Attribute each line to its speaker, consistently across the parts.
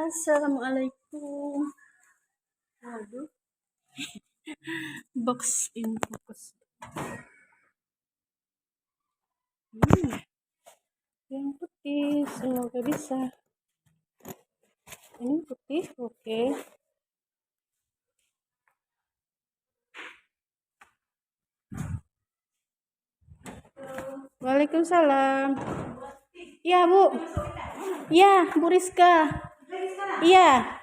Speaker 1: Assalamualaikum. Waduh. Box in focus. Yang putih, semoga bisa. Ini putih, oke. Waalaikumsalam. Iya, Bu. Iya, Bu Rizka. Iya.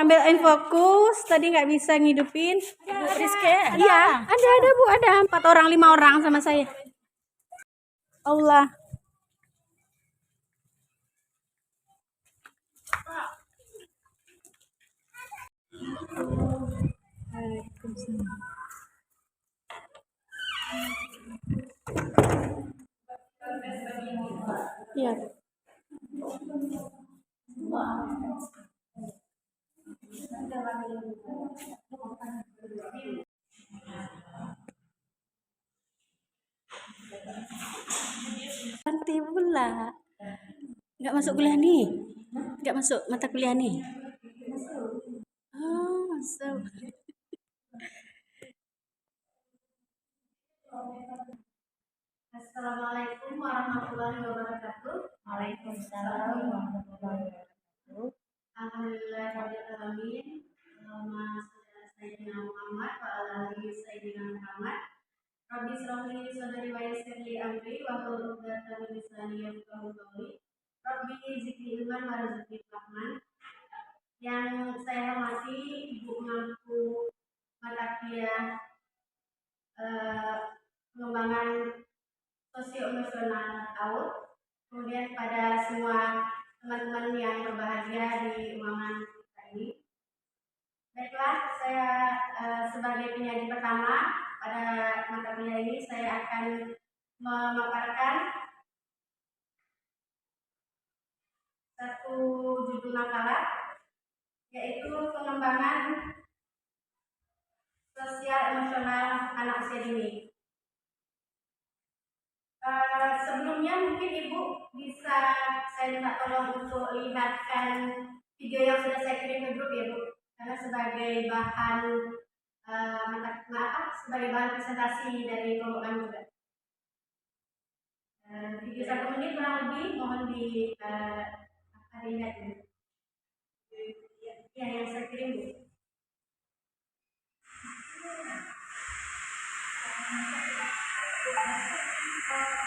Speaker 1: Ambil in fokus, tadi nggak bisa ngidupin. Bu Rizka. Iya, ada Bu, ada 4 orang, 5 orang sama saya. Allah. Waalaikumsalam. Iya. Nanti pula nggak masuk kuliah nih, nggak masuk mata kuliah nih. Oh, masuk. Assalamualaikum warahmatullahi wabarakatuh.
Speaker 2: Waalaikumsalam warahmatullahi wabarakatuh.
Speaker 1: Alhamdulillahirrahmanirrahim. Allahumma shalli ala sayyidina Muhammad wa ala ali sayyidina Muhammad. Rabbi shrah li sadri wa yassir li amri wa hlul 'uqdatam min lisani yafqahu qawli. Rabbi zidni ilman warzuqni fahman. Yang saya hormati Ibu Mengaku mata kuliah pengembangan sosio-emosional AUD. Kemudian pada semua teman-teman yang berbahagia di ruangan kita ini. Baiklah, saya sebagai penyaji pertama pada mata kuliah ini, saya akan memaparkan satu judul makalah, yaitu pengembangan sosial emosional anak usia dini. Sebelumnya mungkin Ibu bisa saya minta tolong untuk lihatkan video yang sudah saya kirim ke grup ya Bu, karena sebagai bahan sebagai bahan presentasi dari kelompok kami juga. Video 1 menit kurang lebih, mohon dilihat dulu. Ya, yang saya kirim Bu.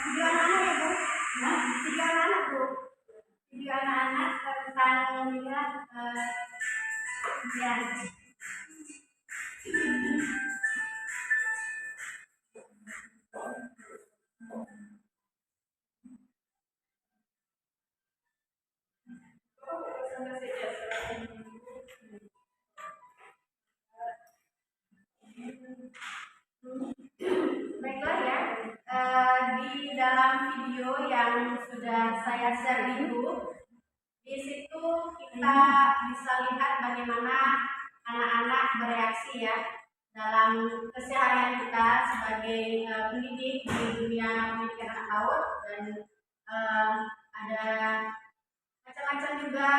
Speaker 1: Video anak-anak ya Bu, video anak-anak Bu, video anak-anak tentang ya. Baiklah ya, di dalam video yang sudah saya share di grup, di situ kita bisa lihat bagaimana anak-anak bereaksi ya dalam keseharian kita sebagai pendidik di dunia pendidikan anak PAUD, dan ada macam-macam juga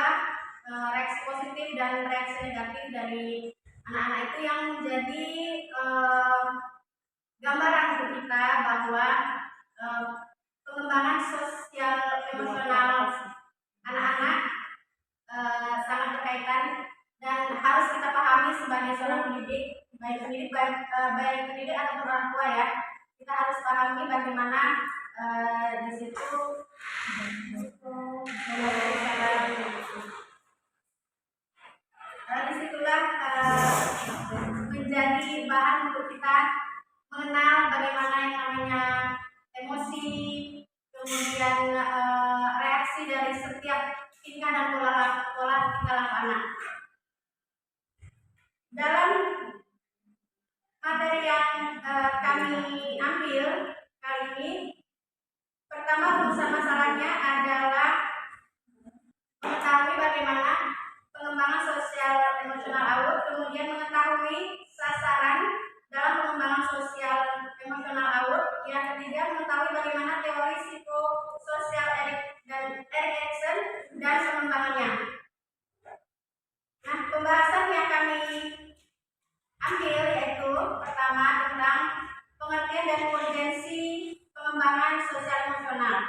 Speaker 1: reaksi positif dan reaksi negatif dari anak-anak itu yang menjadi gambaran untuk kita bahwa pengembangan sosial emosional anak-anak sangat berkaitan dan harus kita pahami sebagai seorang pendidik, baik pendidik ataupun orang tua ya. Kita harus pahami bagaimana di situ disitulah menjadi bahan untuk kita mengenal bagaimana yang namanya emosi, kemudian reaksi dari setiap tingkah dan pola tingkah laku anak. Dalam materi yang kami ambil, kali ini. Pertama, rumusan masalahnya adalah mengetahui bagaimana pengembangan sosial emosional AUD, kemudian mengetahui sasaran dalam pengembangan sosial emosional AUD. Yang ketiga, mengetahui bagaimana teori psikososial dan Erikson dan pengembangannya. Nah, pembahasan yang kami ambil yaitu pertama tentang pengertian dan urgensi pengembangan sosial emosional.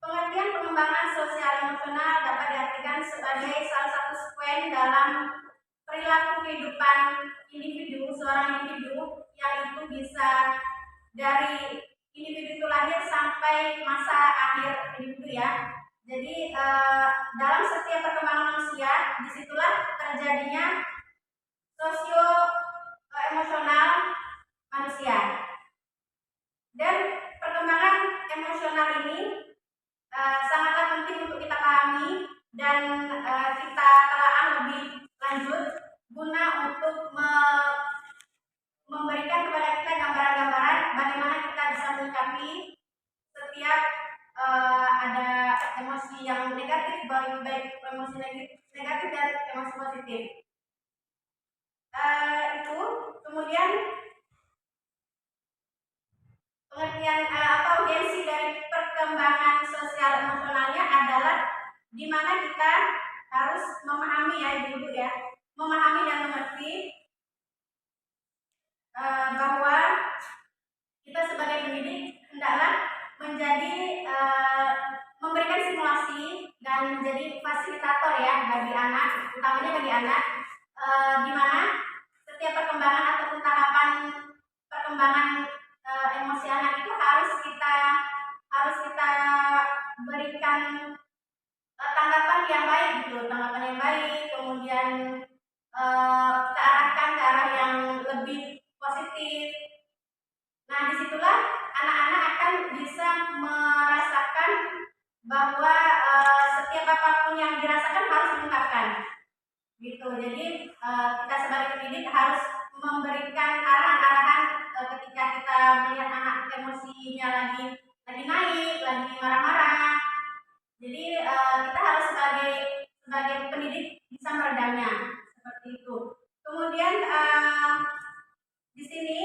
Speaker 1: Pengertian pengembangan sosial emosional dapat diartikan sebagai salah satu sekuen dalam perilaku kehidupan individu, seorang individu, yang itu bisa dari individu itu lahir sampai masa akhir individu ya. Jadi dalam setiap perkembangan manusia, disitulah terjadinya sosio emosional manusia. Dan perkembangan emosional ini sangatlah penting untuk kita pahami dan kita telaah lebih lanjut guna untuk memberikan kepada kita gambaran-gambaran bagaimana kita bisa menyikapi setiap ada emosi yang negatif, baik emosi negatif dan emosi positif. Itu kemudian pengertian urgensi dari perkembangan sosial emosionalnya adalah di mana kita harus memahami ya ibu ya, memahami dan mengerti bahwa kita sebagai pendidik hendaklah menjadi memberikan simulasi dan menjadi fasilitator ya bagi anak, utamanya bagi anak, di mana setiap perkembangan ataupun tahapan perkembangan emosi anak itu harus kita berikan tanggapan yang baik gitu, tanggapan yang baik, kemudian kita arahkan ke arah yang lebih positif. Nah, disitulah anak-anak akan bisa merasakan bahwa setiap apapun yang dirasakan harus diungkapkan gitu. Jadi kita sebagai pendidik harus memberikan arahan-arahan ketika kita melihat anak emosinya lagi naik, lagi marah-marah. Jadi kita harus sebagai pendidik bisa meredamnya seperti itu. Kemudian di sini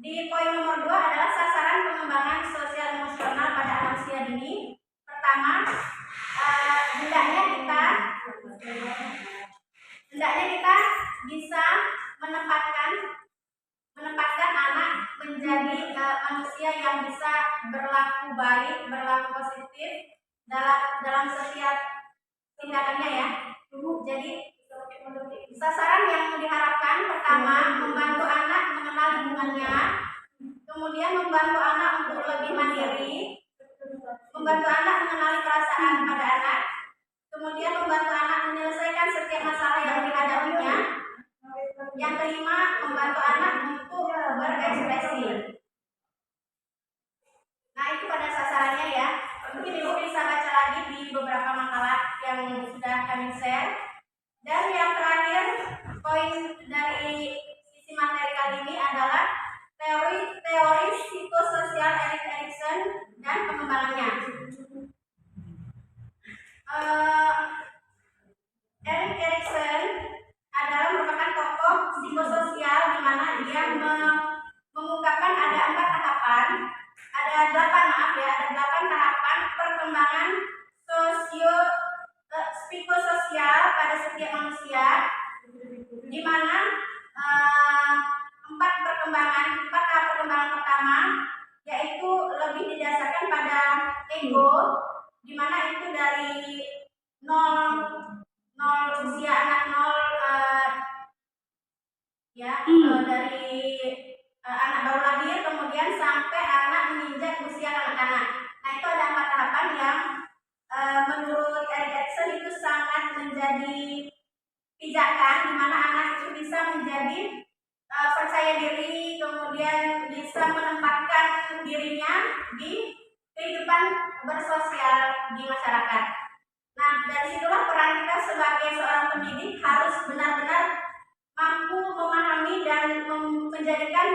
Speaker 1: di poin nomor 2 adalah sasaran pengembangan sosial emosional pada anak usia dini. Pertama, hendaknya kita bisa menempatkan anak menjadi manusia yang bisa berlaku baik, berlaku positif dalam setiap tindakannya ya. Jadi sasaran yang diharapkan pertama membantu anak mengenal lingkungannya, kemudian membantu anak untuk lebih mandiri, membantu anak mengenali perasaan pada anak, kemudian membantu anak menyelesaikan setiap masalah yang dihadapinya. Yang kelima, membantu anak untuk berekspresi. Nah, itu pada sasarannya ya. Mungkin Ibu bisa baca lagi di beberapa makalah yang sudah kami share. Dan yang terakhir, poin dari sisi materi kali ini adalah teori psikososial Erik Erikson dan pengembangannya. Erik Erikson adalah merupakan tokoh psikososial di mana dia mengungkapkan ada 8 tahapan perkembangan psikososial pada setiap manusia, di mana 4 tahap perkembangan pertama yaitu lebih didasarkan pada ego, di mana itu dari 0 usia anak 0 dari anak baru lahir kemudian sampai anak menginjak usia kanak-kanak. Nah, itu ada 4 tahapan yang menurut Erik Erikson itu sangat menjadi pijakan di mana anak itu bisa menjadi percaya diri, kemudian bisa menempatkan dirinya di kehidupan bersosial di masyarakat. Nah, dari situlah peran kita sebagai seorang pendidik harus benar-benar mampu memahami dan menjadikan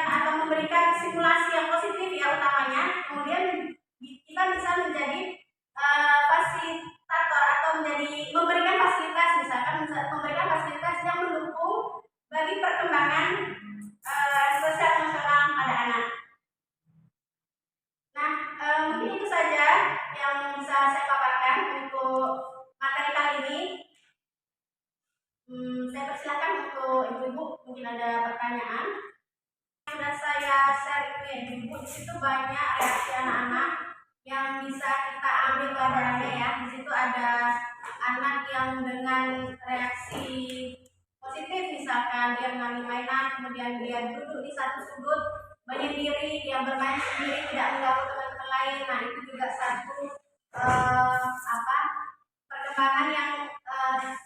Speaker 1: atau memberikan simulasi yang positif ya utamanya. Kemudian kita bisa menjadi fasilitator atau memberikan fasilitas, misalkan memberikan fasilitas yang mendukung bagi perkembangan sosial emosional pada anak. Nah, mungkin itu saja yang bisa saya paparkan untuk materi kali ini. Saya persilakan untuk ibu-ibu, mungkin ada pertanyaan. Sudah saya share itu ya ibu, di situ banyak reaksi anak-anak yang bisa kita ambil pelajarannya ya. Di situ ada anak yang dengan reaksi positif, misalkan dia mengambil mainan, kemudian dia duduk di satu sudut menyendiri, dia bermain sendiri, tidak mengganggu teman-teman lain. Nah, itu juga satu perkembangan yang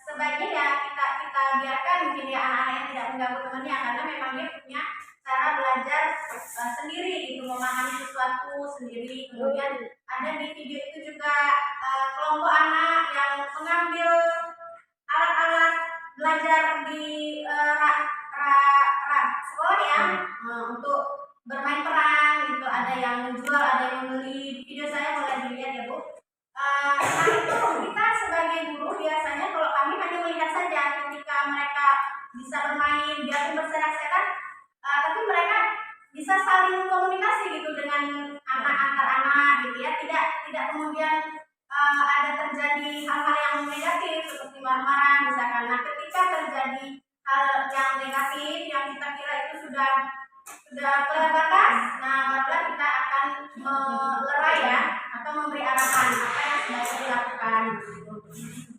Speaker 1: sebaiknya ya kita biarkan mungkin ya anak-anak yang tidak mengganggu temannya, karena memang dia punya cara belajar sendiri itu, memahami sesuatu sendiri. Kemudian ada di video itu juga kelompok anak yang mengambil alat-alat belajar di sekolah ya, untuk bermain peran gitu. Ada yang menjual, ada yang membeli. Di video saya boleh dilihat ya Bu. Nah itu kita sebagai guru biasanya, kalau kami hanya melihat saja ketika mereka bisa bermain, biarpun berserak-serak, tapi mereka bisa saling komunikasi gitu dengan antar anak gitu ya, tidak kemudian ada terjadi hal-hal yang negatif seperti marah-marah misalkan. Nah, ketika terjadi hal yang negatif yang kita kira itu sudah batas, nah barulah kita akan melerai ya, atau memberi arahan apa yang sebaiknya dilakukan.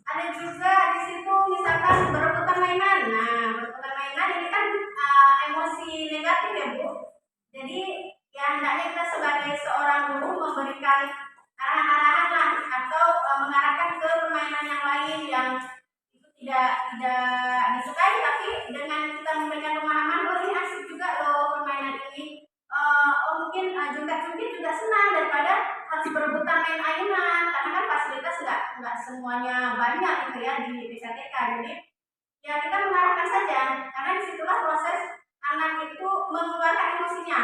Speaker 1: Ada juga di situ misalkan berebutan mainan. Nah, berebutan mainan ini kan emosi negatif ya Bu. Jadi ya hendaknya kita sebagai seorang guru memberikan arahan-arahan lah, atau mengarahkan ke permainan yang lain yang itu tidak disukai, tapi dengan kita memberikan pemahaman, oh ini asik juga loh permainan ini. Mungkin jungkat-jungkit juga senang daripada harus berebutan main ayunan, karena kan fasilitas nggak semuanya banyak gitu ya di PKTK. Jadi ya kita mengarahkan saja, karena disitulah proses anak itu mengeluarkan emosinya.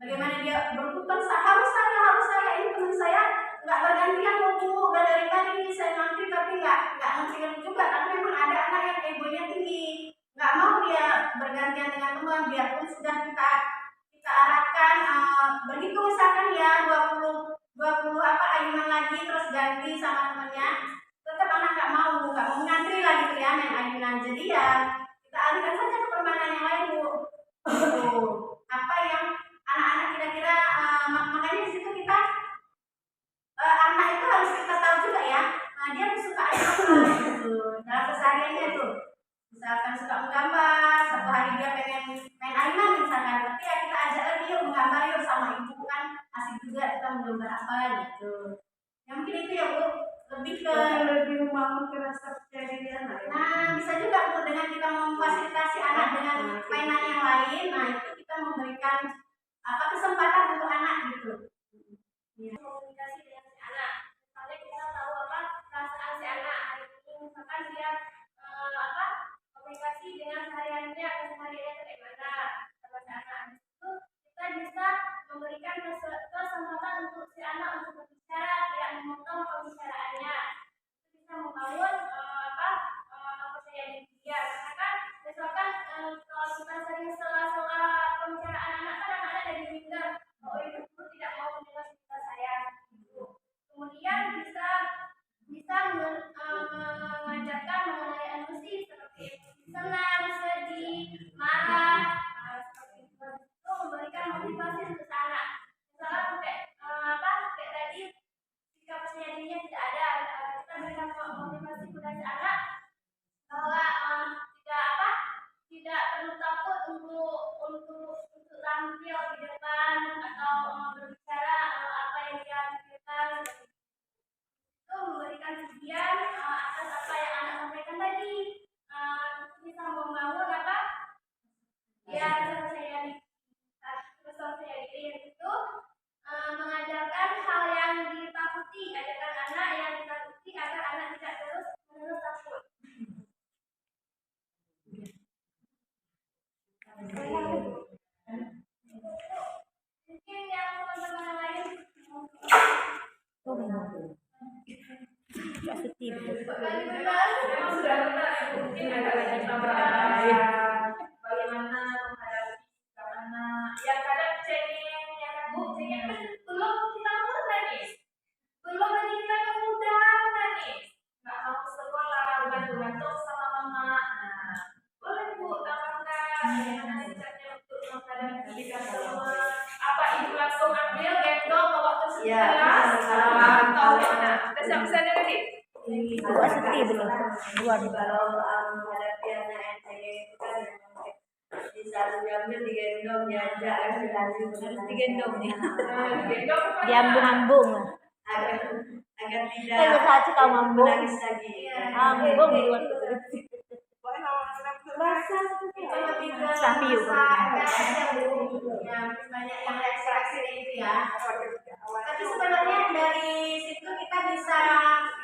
Speaker 1: Bagaimana dia berebutan, harus saya, ini teman saya nggak bergantian loh Bu, udah dari tadi saya ngantri tapi nggak ngantri juga, karena memang ada anak yang egonya tinggi, nggak mau dia bergantian dengan teman, biarpun sudah kita arahkan begitu misalkan ya 20 ayunan lagi terus ganti sama temannya, tetap anak nggak mau ngantri lagi gitu ya main ayunan. Jadi ya kita alihkan saja ke permainan yang lain Bu. Apa yang anak-anak kira-kira makanya di situ kita anak itu harus kita tahu juga ya, dia suka apa gitu dalam kesehariannya tuh. Misalkan suka menggambar, satu hari dia pengen main ayunan misalkan, tapi ya kita ajak lagi yuk menggambar yuk sama ibu, kan asik juga kita menggambar apa gitu. Ya mungkin itu ya Bu, lebih membangun rasa percaya diri anak. Nah bisa juga Bu, dengan kita memfasilitasi anak dengan mainan yang lain, nah itu kita memberikan kesempatan untuk anak gitu. Ya. Komunikasi dengan si anak, misalnya kita tahu perasaan si anak hari ini, misalkan dia komunikasi dengan kesehariannya kayak mana sama si anak. Itu kita bisa memberikan kesempatan untuk si anak untuk berbicara, tidak memotong pembicaraannya. Itu bisa membangun percaya diri dia. Karena kan misalkan kalau kita sering sela-sela pembicaraan anak, kan anak-anak jadi minder, oh ibu guru tidak mau mendengar cerita saya gitu. Kemudian bisa mengajarkan mengenai emosi seperti senang, sedih, marah, seperti itu memberikan motivasi untuk anak. Misalnya kayak tadi jika percaya dirinya tidak ada, kita berikan motivasi kepada si anak bahwa tidak perlu takut untuk tampil di depan atau berbicara apa yang dia pikirkan. Itu memberikan pujian atas apa yang anak sampaikan tadi. Itu bisa membangun rasa percaya diri itu mengajarkan hal yang ditakuti, ada
Speaker 3: cengeng ya kan Bu, cengeng kan belum kita umur nangis, belum lagi kita udah nangis, nggak mau sekolah, gantung sama mama. Nah, boleh Bu tambahkan bagaimana sikapnya untuk menghadapi kita semua. Apa ibu langsung ambil gendong bawa ke sekolah atau gimana? Kita siap-siap tadi.
Speaker 2: Ibu sedih belum? Buat
Speaker 4: Kalau menghadapi anak yang cengeng itu kan bisa diambil, digendong, diajak, kan harus digendong ya.
Speaker 3: Gendong apa?
Speaker 2: diambung-ambung lah.
Speaker 4: Agar tidak
Speaker 2: Saya bisa aja kau ngambung.
Speaker 4: menangis lagi.
Speaker 2: Ambung buat
Speaker 1: Itu lebih ke
Speaker 2: Sapi yuk.
Speaker 1: masa Bu, yang banyak yang reaksi itu ya. Tapi sebenarnya dari situ kita bisa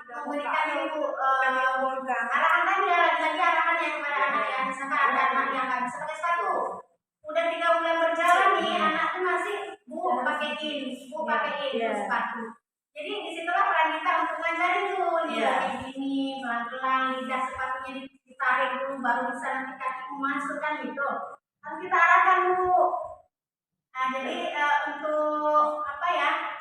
Speaker 1: memberikan itu arahan-arahan lagi arahan yang kepada anak yang misalkan ada anak yang nggak bisa pakai sepatu, udah 3 bulan berjalan nih anak tuh masih bu pakaiin sepatu. Jadi disitulah peran kita untuk ngajarin tuh nih kayak gini pelan-pelan lidah sepatunya ditarik dulu baru bisa nanti kaki masuk kan gitu. Harus kita arahkan Bu. Nah, jadi untuk apa ya?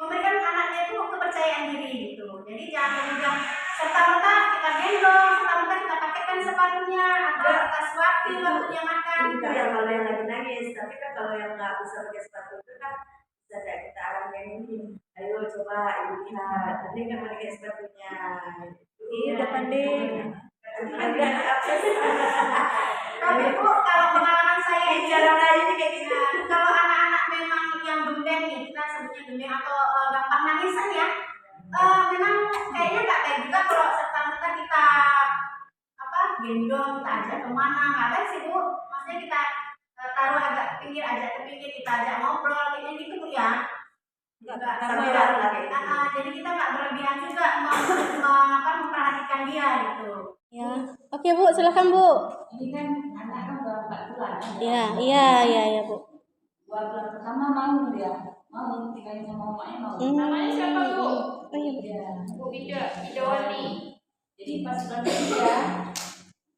Speaker 1: Memberikan anaknya itu kepercayaan diri gitu. Jadi jangan kemudian serta-merta kita gendong, serta-merta kita pakaikan sepatunya atau kita suapin waktunya makan.
Speaker 4: Itu yang kalau yang lagi nangis, tapi kan kalau yang nggak bisa pakai sepatu itu kan bisa kayak kita arahkan ini. Ayo coba ibu lihat, nanti kan pakai sepatunya.
Speaker 2: Iya, udah pandai.
Speaker 1: Tapi Bu, kalau pengalaman saya ini
Speaker 4: Cara lain kayak gitu.
Speaker 1: kalau anak-anak memang yang gembeng nih, kita sebutnya gembeng atau gampang nangisan ya, memang kayaknya nggak baik juga kalau serta-merta kita gendong, kita ajak kemana, nggak baik sih Bu. Maksudnya kita taruh agak pinggir, ajak ke pinggir, kita ajak ngobrol, kayak gitu Bu ya. Jadi kita nggak berlebihan juga memperhatikan dia gitu.
Speaker 2: Ya, oke Bu, silakan Bu.
Speaker 5: Ini kan anak kan udah 4 bulan.
Speaker 2: Iya Bu.
Speaker 5: 2 bulan pertama mau dia, mau tinggalin sama mamanya mau.
Speaker 3: Namanya siapa Bu?
Speaker 2: Oh iya Bu.
Speaker 5: Iya.
Speaker 3: Bu Idawani.
Speaker 5: Jadi pas bulan ketiga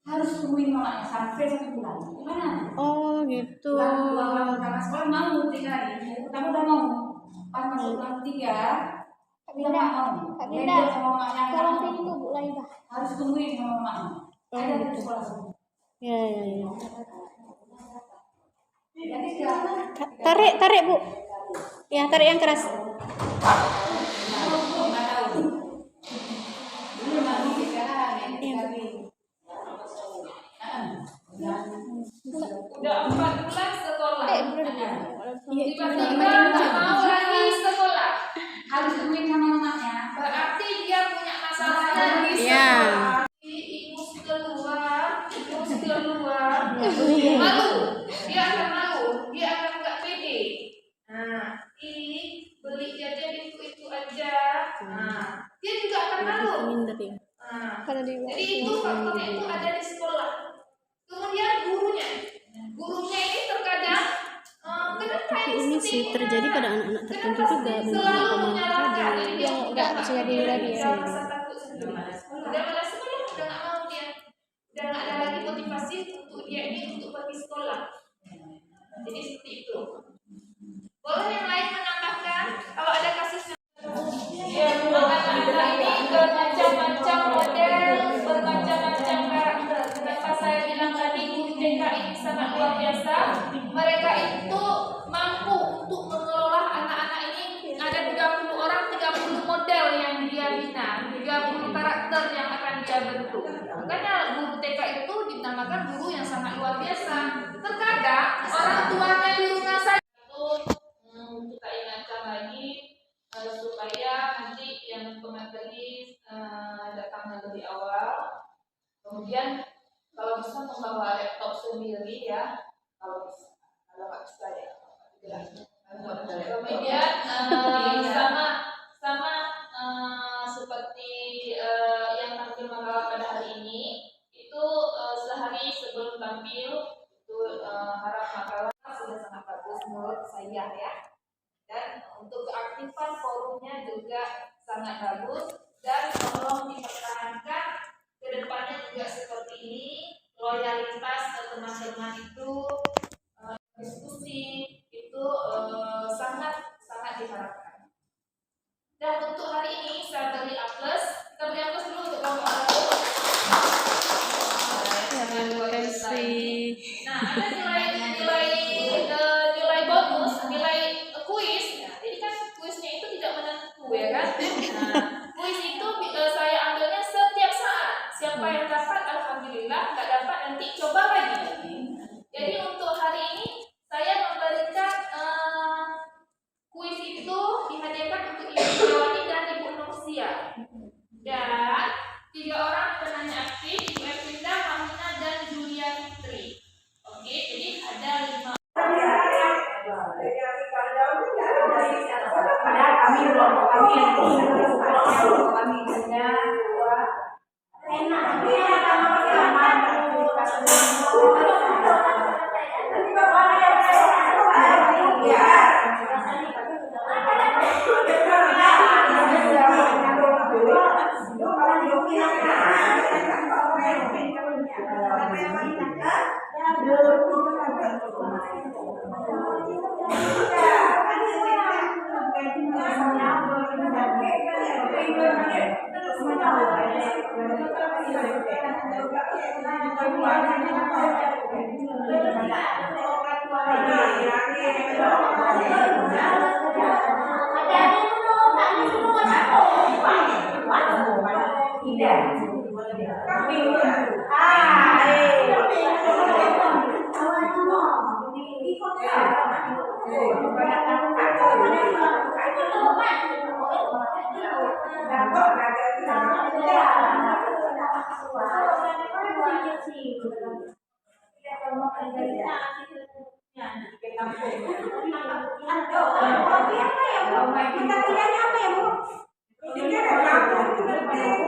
Speaker 5: harus tungguin mamanya sampai 1 bulan. Gimana?
Speaker 2: Oh gitu.
Speaker 5: 2 bulan pertama sekolah mau tinggalin. Hari pertama udah mau. Pas masuk bulan ketiga dia nggak mau. Gendong sama mamanya nggak mau.
Speaker 2: Bu lagi dah.
Speaker 5: Harus tungguin sama mamanya. Ada di sekolah.
Speaker 2: Ya.
Speaker 5: Jadi sekarang
Speaker 2: Tarik Bu. Ya, tarik yang keras.
Speaker 3: Udah 4 bulan sekolah. Tiba-tiba
Speaker 2: Iya.
Speaker 3: nggak mau lagi sekolah.
Speaker 5: harus tungguin sama mamanya.
Speaker 3: Berarti dia punya masalah lagi
Speaker 2: Iya.
Speaker 3: sekolah. Ingus keluar. Malu. Dia akan malu. Dia akan nggak pede. Nah, ini beli jajan itu aja. Nah, dia juga akan malu. Nah, jadi itu faktornya itu ada di sekolah. Kemudian gurunya ini terkadang kenapa
Speaker 2: Ini sih terjadi pada anak-anak tertentu juga
Speaker 3: selalu menyalahkan. Jadi dia
Speaker 2: nggak bisa jadi lagi ya.
Speaker 3: Dia merasa takut sendiri. Udah malas sekolah, udah nggak mau dia. Udah nggak ada lagi motivasi untuk dia ini untuk pergi sekolah. Jadi seperti itu. Boleh yang lain menambahkan kalau ada kasusnya? Ya, anak-anak ini bermacam-macam model, bermacam-macam karakter. Kenapa saya bilang tadi guru TK ini sangat luar biasa? Mereka itu mampu untuk mengelola anak-anak ini. Ada 30 orang, 30 model yang dia bina, 30 karakter yang akan dia bentuk. Makanya guru TK itu dinamakan guru yang sangat luar biasa. Terkadang orang tuanya di rumah saja itu kita ingatkan lagi supaya nanti yang pemateri datang lebih awal. Kemudian kalau bisa membawa laptop sendiri ya, kalau bisa. Kalau nggak bisa ya. Kemudian sama seperti yang tampil membawa pada hari ini itu sehari sebelum tampil itu harap makalah sudah sangat bagus menurut saya ya. Dan untuk keaktifan forumnya juga sangat bagus dan tolong dipertahankan ke depannya juga seperti ini, loyalitas ke teman-teman itu diskusi itu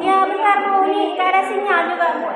Speaker 2: Ya bentar Bu, ini gak ada sinyal juga Bu.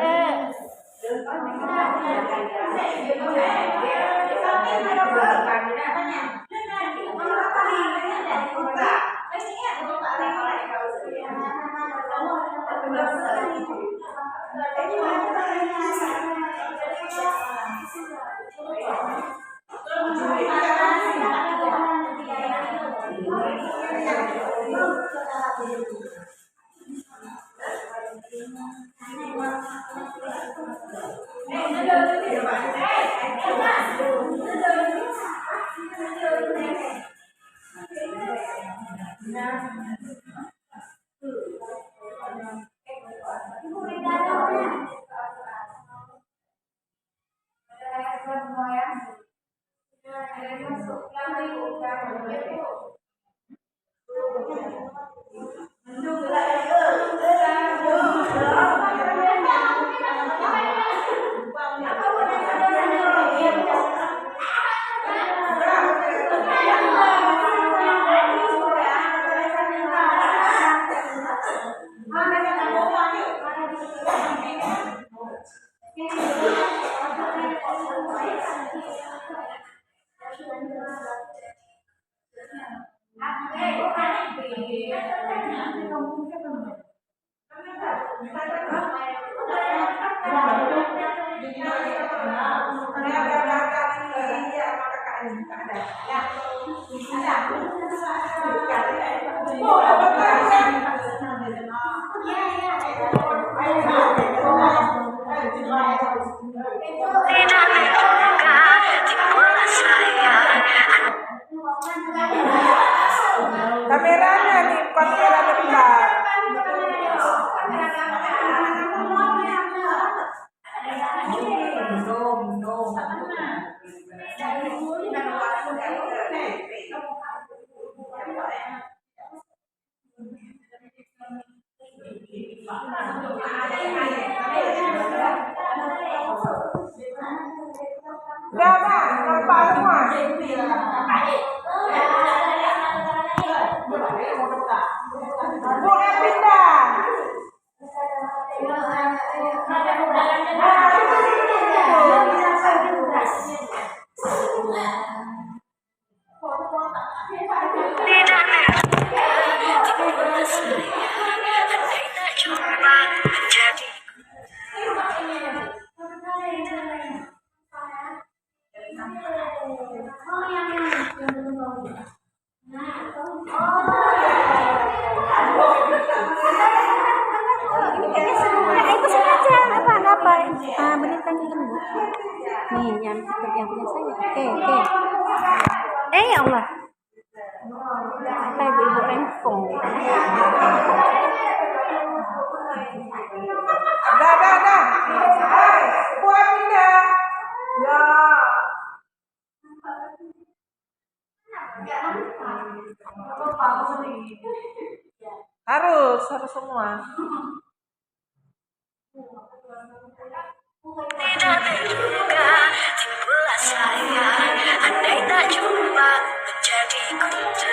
Speaker 4: Kameranya nih, kamera dekat. Udah, nampak semua. Bu, pindah.
Speaker 2: Benarkan ini Bu. Nih yang punya saya. Oke. Ya Allah. Kata ibu rempong.
Speaker 4: Dah. Hai, buat pindah. Ya. Harus semua.
Speaker 6: Tidak terduga timbullah saya, andai tak cuma menjadi kunci.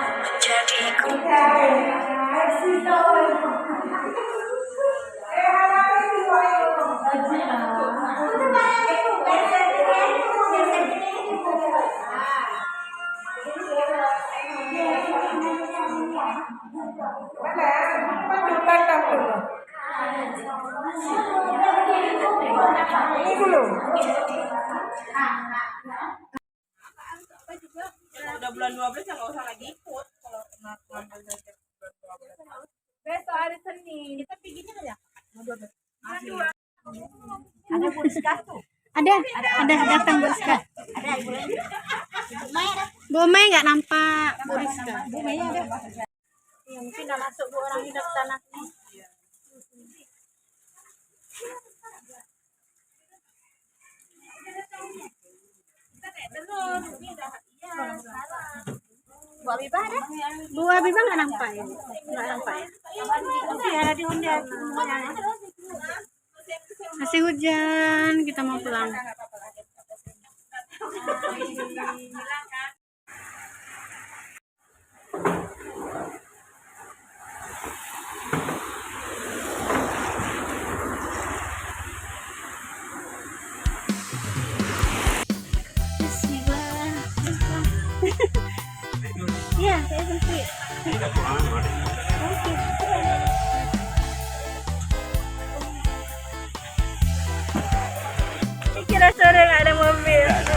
Speaker 6: menjadiku.
Speaker 4: Udah bulan 12 ya nggak usah lagi ikut kalau ngambil dari bulan 12. Besok hari Senin kita perginya nggak ya? Ada Buriska tuh.
Speaker 2: Ada datang Bu Rizka. Bu Mei nggak nampak Bu Rizka.
Speaker 1: Ya, mungkin udah masuk bu orang hidup tanah. Bu Habibah ada?
Speaker 2: Bu Habibah nggak nampak ya?
Speaker 1: Nggak nampak ya? Nanti ada di Honda.
Speaker 2: Masih hujan, kita mau pulang.
Speaker 1: Iya, saya sempit. Kira sore nggak ada mobil.